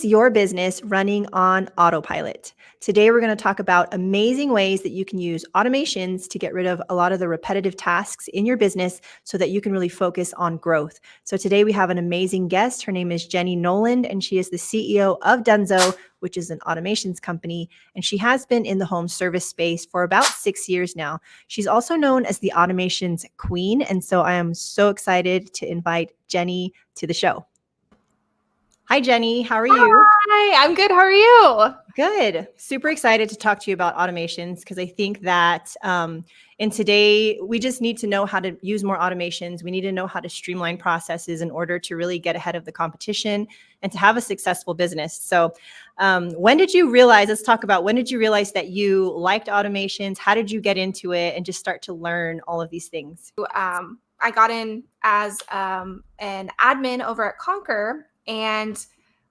is your business running on autopilot? Today, we're going to talk about amazing ways that you can use automations to get rid of a lot of the repetitive tasks in your business so that you can really focus on growth. So today we have an amazing guest. Her name is Jenny Knowland, and she is the CEO of Dunzo, which is an automations company. And she has been in the home service space for about 6 years now. She's also known as the automations queen. And so I am so excited to invite Jenny to the show. Hi, Jenny. How are you? Hi, I'm good. How are you? Good. Super excited to talk to you about automations because I think that in today, we just need to know how to use more automations. We need to know how to streamline processes in order to really get ahead of the competition and to have a successful business. So when did you realize, let's talk about when did you realize that you liked automations? How did you get into it and just start to learn all of these things? I got in as an admin over at Concur, and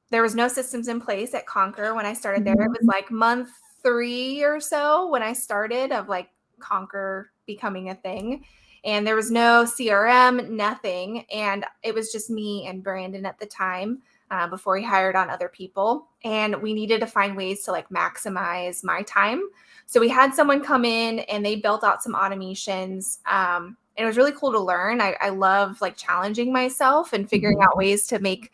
there was no systems in place at Concur when I started there. It was like month 3 or so when I started of like Concur becoming a thing. And there was no CRM, nothing. And it was just me and Brandon at the time before he hired on other people. And we needed to find ways to like maximize my time. So we had someone come in and they built out some automations. And it was really cool to learn. I love like challenging myself and figuring out ways to make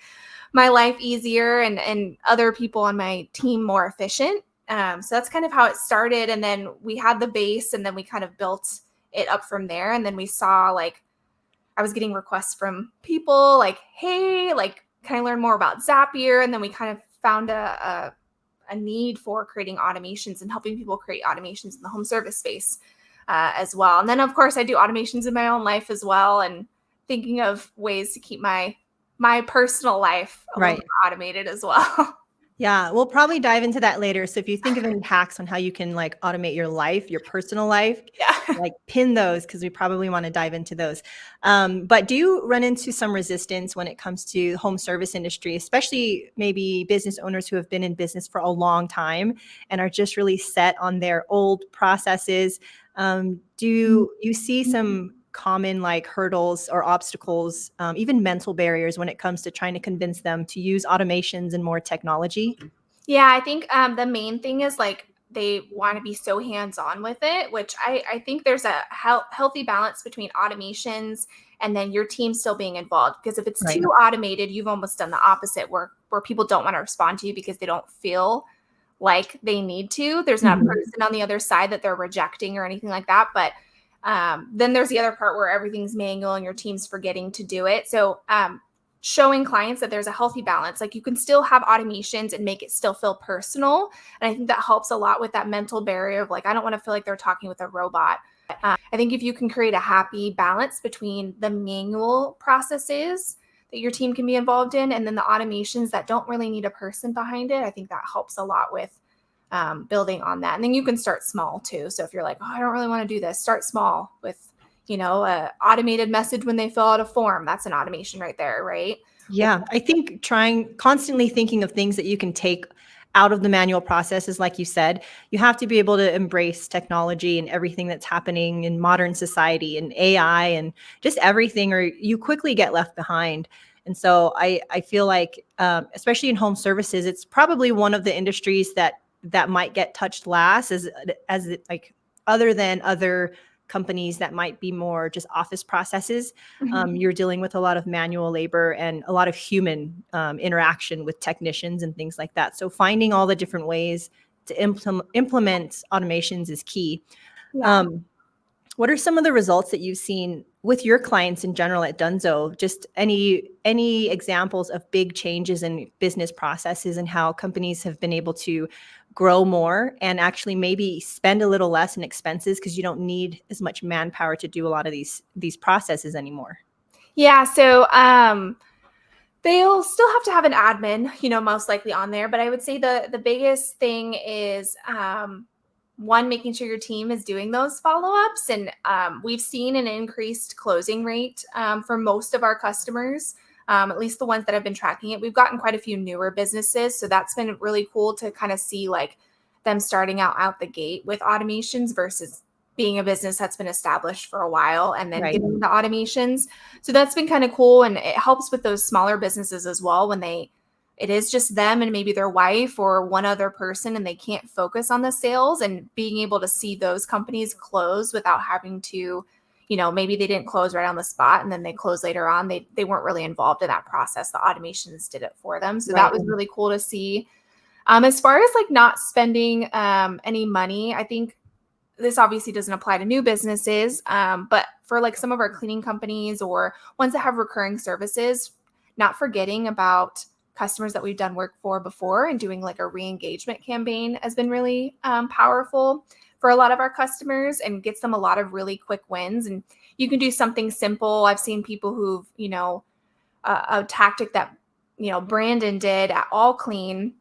my life easier and other people on my team more efficient. So that's kind of how it started. And then we had the base and then we kind of built it up from there. And then we saw like, I was getting requests from people like, hey, like, can I learn more about Zapier? And then we kind of found a need for creating automations and helping people create automations in the home service space as well. And then of course I do automations in my own life as well. And thinking of ways to keep my personal life a little bit automated as well. Yeah, we'll probably dive into that later. So if you think of any hacks on how you can like automate your life, your personal life, like pin those because we probably want to dive into those. But do you run into some resistance when it comes to the home service industry, especially maybe business owners who have been in business for a long time and are just really set on their old processes? Do you see some common like hurdles or obstacles, even mental barriers when it comes to trying to convince them to use automations and more technology? Yeah, I think the main thing is like they want to be so hands-on with it, which I think there's a healthy balance between automations and then your team still being involved. Because if it's too automated, you've almost done the opposite where people don't want to respond to you because they don't feel like they need to. There's not a person on the other side that they're rejecting or anything like that. But then there's the other part where everything's manual and your team's forgetting to do it. So showing clients that there's a healthy balance, like you can still have automations and make it still feel personal. And I think that helps a lot with that mental barrier of like, I don't want to feel like they're talking with a robot. I think if you can create a happy balance between the manual processes that your team can be involved in and then the automations that don't really need a person behind it, I think that helps a lot with building on that. And then you can start small too. So if you're like, oh, I don't really want to do this, start small with, a automated message when they fill out a form. That's an automation right there, right? Yeah, I think constantly thinking of things that you can take out of the manual processes, like you said, you have to be able to embrace technology and everything that's happening in modern society and AI and just everything, or you quickly get left behind. And so I feel like, especially in home services, it's probably one of the industries that might get touched last as like other than other companies that might be more just office processes. You're dealing with a lot of manual labor and a lot of human interaction with technicians and things like that. So finding all the different ways to implement automations is key. Yeah. What are some of the results that you've seen with your clients in general at Dunzo? Just any examples of big changes in business processes and how companies have been able to grow more and actually maybe spend a little less in expenses because you don't need as much manpower to do a lot of these processes anymore. Yeah. So they'll still have to have an admin, most likely on there. But I would say the biggest thing is one, making sure your team is doing those follow-ups. And we've seen an increased closing rate for most of our customers, at least the ones that have been tracking it. We've gotten quite a few newer businesses. So that's been really cool to kind of see like them starting out the gate with automations versus being a business that's been established for a while and then getting the automations. So that's been kind of cool. And it helps with those smaller businesses as well when they it is just them and maybe their wife or one other person, and they can't focus on the sales, and being able to see those companies close without having to, maybe they didn't close right on the spot and then they close later on. They weren't really involved in that process. The automations did it for them. So that was really cool to see. As far as like not spending any money, I think this obviously doesn't apply to new businesses, but for like some of our cleaning companies or ones that have recurring services, not forgetting about customers that we've done work for before and doing like a re-engagement campaign has been really powerful for a lot of our customers and gets them a lot of really quick wins. And you can do something simple. I've seen people who've, a tactic that, Brandon did at All Clean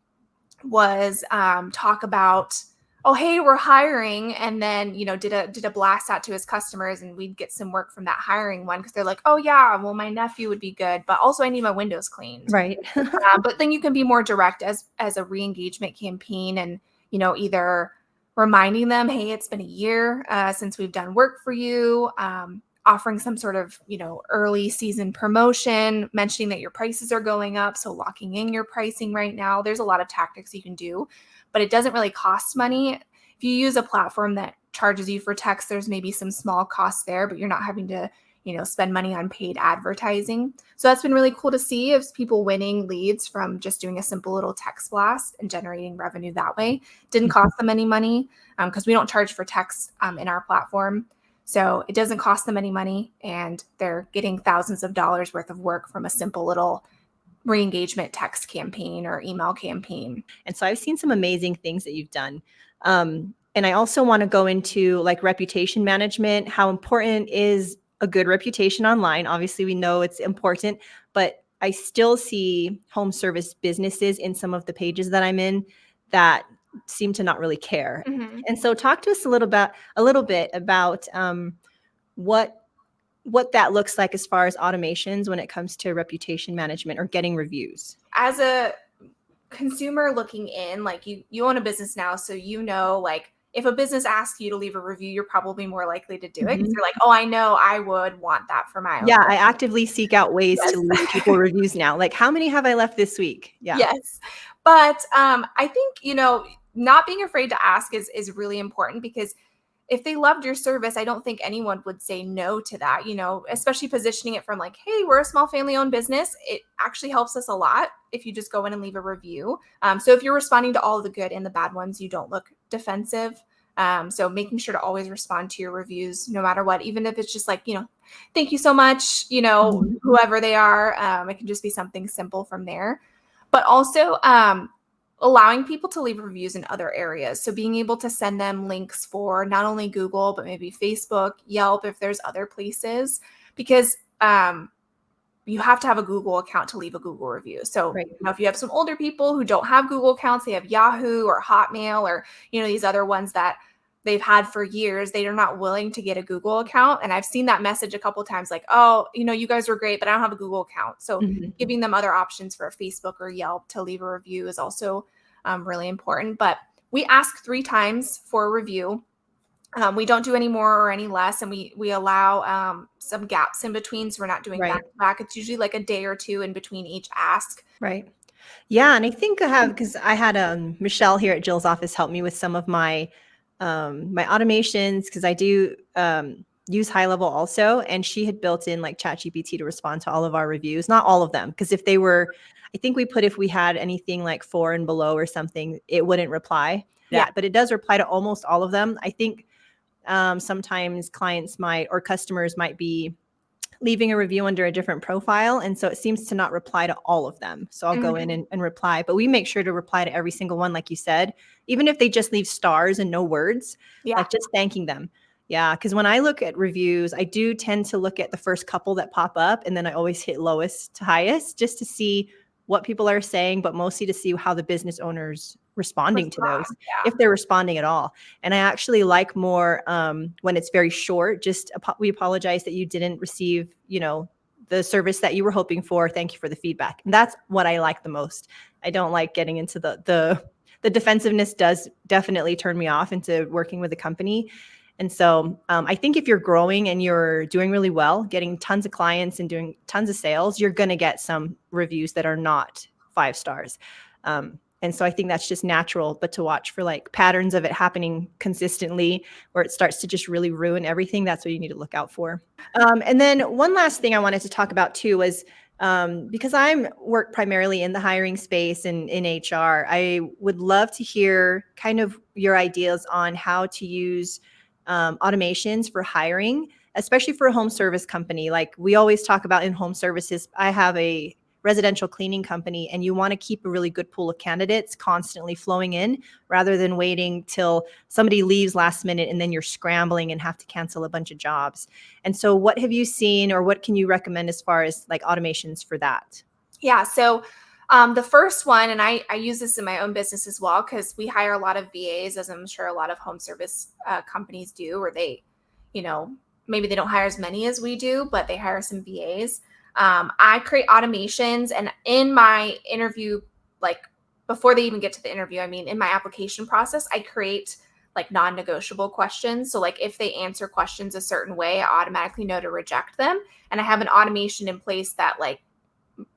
was talk about, oh, hey, we're hiring. And then, did a blast out to his customers, and we'd get some work from that hiring one because they're like, oh yeah, well, my nephew would be good, but also I need my windows cleaned. Right. But then you can be more direct as a re-engagement campaign and, either reminding them, hey, it's been a year since we've done work for you, offering some sort of, early season promotion, mentioning that your prices are going up. So locking in your pricing right now. There's a lot of tactics you can do, but it doesn't really cost money. If you use a platform that charges you for text, there's maybe some small costs there, but you're not having to, spend money on paid advertising. So that's been really cool to see, is people winning leads from just doing a simple little text blast and generating revenue that way. Didn't cost them any money because we don't charge for text in our platform. So it doesn't cost them any money, and they're getting thousands of dollars worth of work from a simple little re-engagement text campaign or email campaign. And so I've seen some amazing things that you've done. And I also want to go into like reputation management. How important is a good reputation online? Obviously, we know it's important, but I still see home service businesses in some of the pages that I'm in that seem to not really care. Mm-hmm. And so talk to us a little bit about what that looks like as far as automations when it comes to reputation management or getting reviews. As a consumer looking in, like you own a business now, so like if a business asks you to leave a review, you're probably more likely to do it because you're like, oh, I know I would want that for my own. Yeah, I actively seek out ways to leave people reviews now. Like, how many have I left this week? Yeah. Yes. But I think, not being afraid to ask is really important, because if they loved your service, I don't think anyone would say no to that, especially positioning it from like, hey, we're a small family owned business. It actually helps us a lot if you just go in and leave a review. So if you're responding to all the good and the bad ones, you don't look defensive. So making sure to always respond to your reviews, no matter what, even if it's just like, thank you so much, whoever they are. It can just be something simple from there. But also, allowing people to leave reviews in other areas. So being able to send them links for not only Google, but maybe Facebook, Yelp, if there's other places, because you have to have a Google account to leave a Google review. So if you have some older people who don't have Google accounts, they have Yahoo or Hotmail or, these other ones that they've had for years, they are not willing to get a Google account. And I've seen that message a couple of times, like, oh, you guys were great, but I don't have a Google account. So giving them other options for Facebook or Yelp to leave a review is also really important. But we ask 3 times for a review. We don't do any more or any less. And we allow some gaps in between. So we're not doing back to back. It's usually like a day or 2 in between each ask. Right. Yeah. And I think because I had Michelle here at Jill's office help me with some of my automations, because I do use High Level also, and she had built in like ChatGPT to respond to all of our reviews. Not all of them, because if they were, I think if we had anything like 4 and below or something, it wouldn't reply. Yeah, but it does reply to almost all of them. I think sometimes clients or customers might be leaving a review under a different profile. And so it seems to not reply to all of them. So I'll go in and reply, but we make sure to reply to every single one, like you said, even if they just leave stars and no words, like just thanking them. Yeah. Because when I look at reviews, I do tend to look at the first couple that pop up, and then I always hit lowest to highest just to see what people are saying, but mostly to see how the business owner's responding to those, if they're responding at all. And I actually like more when it's very short, just we apologize that you didn't receive, the service that you were hoping for. Thank you for the feedback. And that's what I like the most. I don't like getting into the defensiveness. Does definitely turn me off into working with a company. And so I think if you're growing and you're doing really well, getting tons of clients and doing tons of sales, you're going to get some reviews that are not 5 stars. And so I think that's just natural, but to watch for like patterns of it happening consistently where it starts to just really ruin everything, that's what you need to look out for. And then one last thing I wanted to talk about too was because I work primarily in the hiring space and in HR, I would love to hear kind of your ideas on how to use automations for hiring, especially for a home service company. Like we always talk about in home services, I have a residential cleaning company, and you want to keep a really good pool of candidates constantly flowing in rather than waiting till somebody leaves last minute and then you're scrambling and have to cancel a bunch of jobs. And so what have you seen, or what can you recommend as far as like automations for that? Yeah. So the first one, and I use this in my own business as well, because we hire a lot of VAs, as I'm sure a lot of home service companies do, or they, maybe they don't hire as many as we do, but they hire some VAs. I create automations, and in my interview, like before they even get to the interview, I mean, in my application process, I create like non-negotiable questions. So like if they answer questions a certain way, I automatically know to reject them. And I have an automation in place that like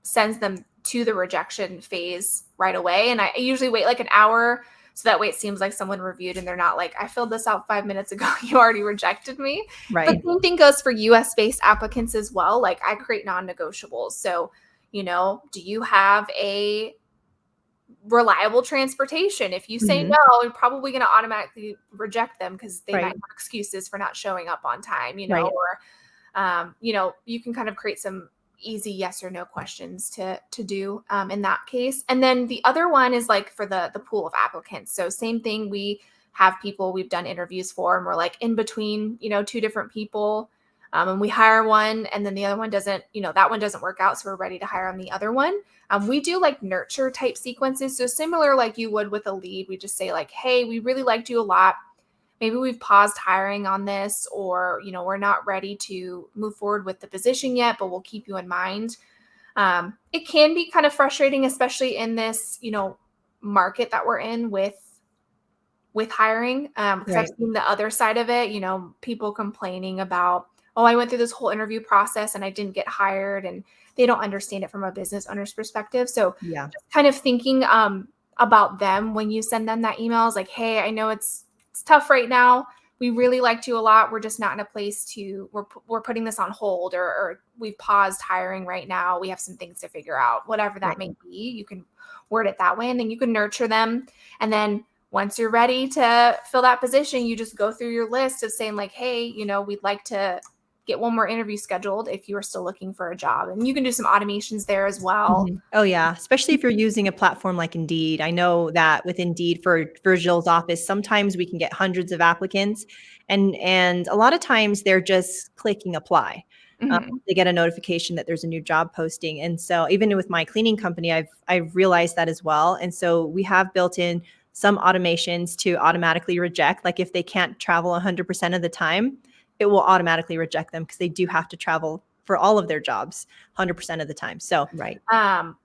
sends them to the rejection phase right away. And I usually wait like an hour. So that way it seems like someone reviewed and they're not like, I filled this out 5 minutes ago. You already rejected me. Right. But the same thing goes for US based applicants as well. Like I create non-negotiables. So, do you have a reliable transportation? If you say no, you're probably going to automatically reject them because they might have excuses for not showing up on time, or, you can kind of create some easy yes or no questions to do in that case. And then the other one is like for the pool of applicants. So same thing, we have people we've done interviews for, and we're like in between, 2 different people. And we hire one, and then the other one doesn't, that one doesn't work out. So we're ready to hire on the other one. We do like nurture type sequences. So similar like you would with a lead, we just say like, hey, we really liked you a lot. Maybe we've paused hiring on this, or, we're not ready to move forward with the position yet, but we'll keep you in mind. It can be kind of frustrating, especially in this, market that we're in with hiring. Because I've seen the other side of it, people complaining about, oh, I went through this whole interview process and I didn't get hired, and they don't understand it from a business owner's perspective. So just kind of thinking about them when you send them that email is like, hey, I know it's tough right now. We really liked you a lot. We're just not in a place to, we're putting this on hold, or we've paused hiring right now. We have some things to figure out, whatever that may be. You can word it that way, and then you can nurture them. And then once you're ready to fill that position, you just go through your list of saying like, hey, we'd like to get one more interview scheduled if you are still looking for a job. And you can do some automations there as well. Oh yeah. Especially if you're using a platform like Indeed. I know that with Indeed for Jill's office, sometimes we can get hundreds of applicants, and a lot of times they're just clicking apply. They get a notification that there's a new job posting. And so even with my cleaning company, I've realized that as well. And so we have built in some automations to automatically reject. Like if they can't travel 100% of the time, it will automatically reject them because they do have to travel for all of their jobs 100% of the time. So,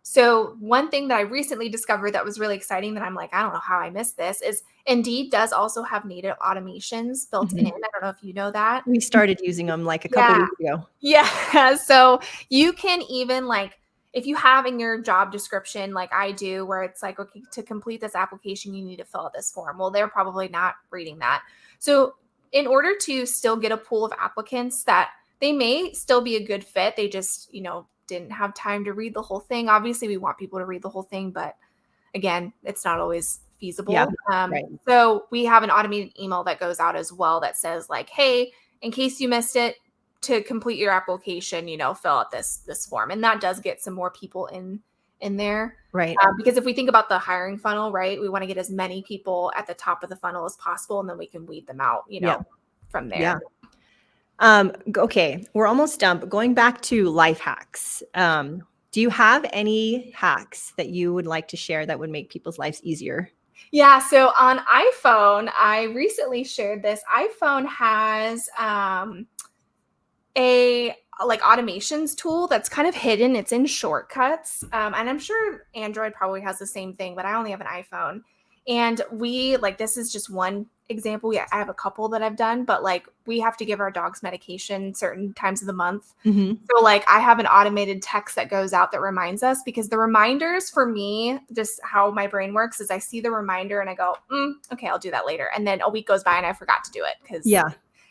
So one thing that I recently discovered that was really exciting that I'm like, I don't know how I missed this, is Indeed does also have native automations built in. I don't know if you know that. We started using them like a couple weeks ago. Yeah. So you can even like, if you have in your job description, like I do, where it's like, okay, to complete this application, you need to fill out this form. Well, they're probably not reading that. So in order to still get a pool of applicants that they may still be a good fit, they just, didn't have time to read the whole thing. Obviously, we want people to read the whole thing, but again, it's not always feasible. So we have an automated email that goes out as well that says like, hey, in case you missed it, to complete your application, fill out this form. And that does get some more people in there. Right. Because if we think about the hiring funnel, right, we want to get as many people at the top of the funnel as possible, and then we can weed them out, from there. Okay, we're almost done, but going back to life hacks, do you have any hacks that you would like to share that would make people's lives easier? Yeah. So on iPhone, I recently shared this. iPhone has a like automations tool that's kind of hidden. It's in shortcuts. And I'm sure Android probably has the same thing, but I only have an iPhone. And this is just one example, yeah, I have a couple that I've done, but like we have to give our dogs medication certain times of the month. So like I have an automated text that goes out that reminds us, because the reminders for me, just how my brain works is I see the reminder and I go, okay, I'll do that later. And then a week goes by and I forgot to do it because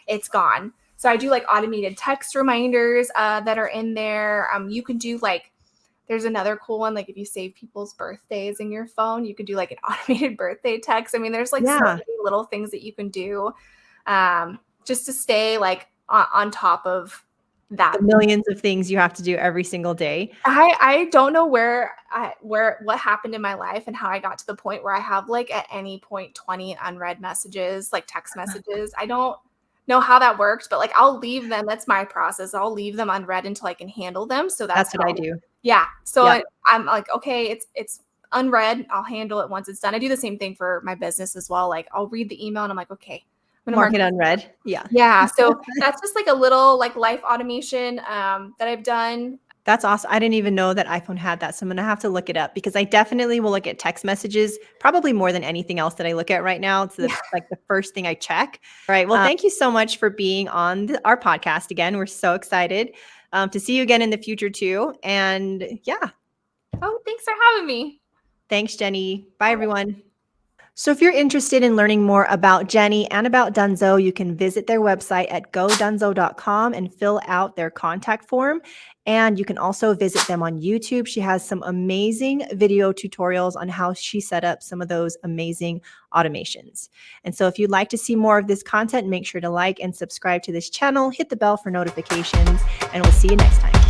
it's gone. So I do like automated text reminders that are in there. You can do like, there's another cool one. Like if you save people's birthdays in your phone, you could do like an automated birthday text. I mean, there's like so many little things that you can do just to stay like on top of that. The millions of things you have to do every single day. I don't know what happened in my life and how I got to the point where I have like at any point 20 unread messages, like text messages. I don't know how that worked, but like I'll leave them. That's my process. I'll leave them unread until I can handle them. So that's what I do. Yeah. So I'm like, okay, it's unread. I'll handle it once it's done. I do the same thing for my business as well. Like I'll read the email and I'm like, okay, I'm gonna mark it unread. Yeah. So that's just like a little like life automation that I've done. That's awesome. I didn't even know that iPhone had that. So I'm going to have to look it up, because I definitely will look at text messages probably more than anything else that I look at right now. It's like the first thing I check. All right. Well, thank you so much for being on our podcast again. We're so excited to see you again in the future too. And yeah. Oh, thanks for having me. Thanks, Jenny. Bye, everyone. So if you're interested in learning more about Jenny and about Dunzo, you can visit their website at godunzo.com and fill out their contact form. And you can also visit them on YouTube. She has some amazing video tutorials on how she set up some of those amazing automations. And so if you'd like to see more of this content, make sure to like and subscribe to this channel, hit the bell for notifications, and we'll see you next time.